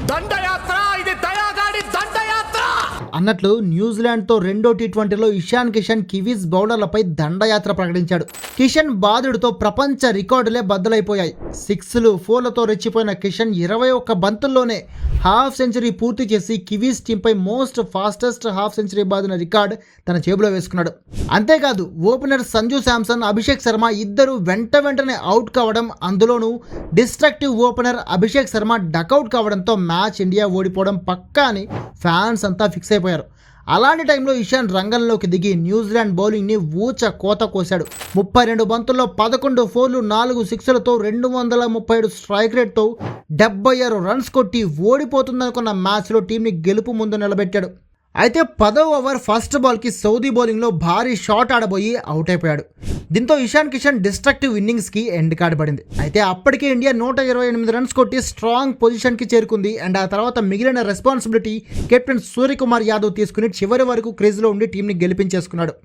దండయాత్ర ఇది దయాగాడి దండయాత్ర అన్నట్లు న్యూజిలాండ్తో రెండో టీ20లో ఇషాన్ కిషన్ కివీస్ బౌలర్లపై దండయాత్ర ప్రకటించాడు. కిషన్ బాదుడితో ప్రపంచ రికార్డులే బద్దలైపోయాయి. 6లు 4లతో రెచ్చిపోయిన కిషన్ 21 బంతుల్లోనే హాఫ్ సెంచరీ పూర్తి చేసి కివీస్ టీంపై మోస్ట్ ఫాస్టెస్ట్ హాఫ్ సెంచరీ బాదిన రికార్డ్ తన జేబులో వేసుకున్నాడు. అంతేకాదు ఓపెనర్ సంజు శాంసన్, అభిషేక్ శర్మ ఇద్దరు వెంటనే అవుట్ కావడం, అందులోనూ destructive opener Abhishek Sharma duck out కావడంతో మ్యాచ్ ఇండియా ఓడిపోవడం పక్కా అని ఫ్యాన్స్ అంతా ఫిక్స్ అయిపోయారు. అలాంటి టైంలో ఇషాన్ రంగంలోకి దిగి న్యూజిలాండ్ బౌలింగ్ని ఊచ కోత కోశాడు. 32 బంతుల్లో 11 4లు 4 6లతో 237 స్ట్రైక్ రేట్తో 76 రన్స్ కొట్టి ఓడిపోతుందనుకున్న మ్యాచ్లో టీంని గెలుపు ముందు నిలబెట్టాడు. అయితే 10వ ఓవర్ ఫస్ట్ బాల్కి సౌదీ బౌలింగ్లో భారీ షాట్ ఆడబోయి అవుట్ అయిపోయాడు. దీంతో ఇషాన్ కిషన్ డిస్ట్రక్టివ్ ఇన్నింగ్స్కి ఎండ్ కార్డ్ పడింది. అయితే అప్పటికే ఇండియా 128 రన్స్ కొట్టి స్ట్రాంగ్ పొజిషన్కి చేరుకుంది. అండ్ ఆ తర్వాత మిగిలిన రెస్పాన్సిబిలిటీ కెప్టెన్ సూర్యకుమార్ యాదవ్ తీసుకుని చివరి వరకు క్రీజ్లో ఉండి టీంని గెలిపించేసుకున్నాడు.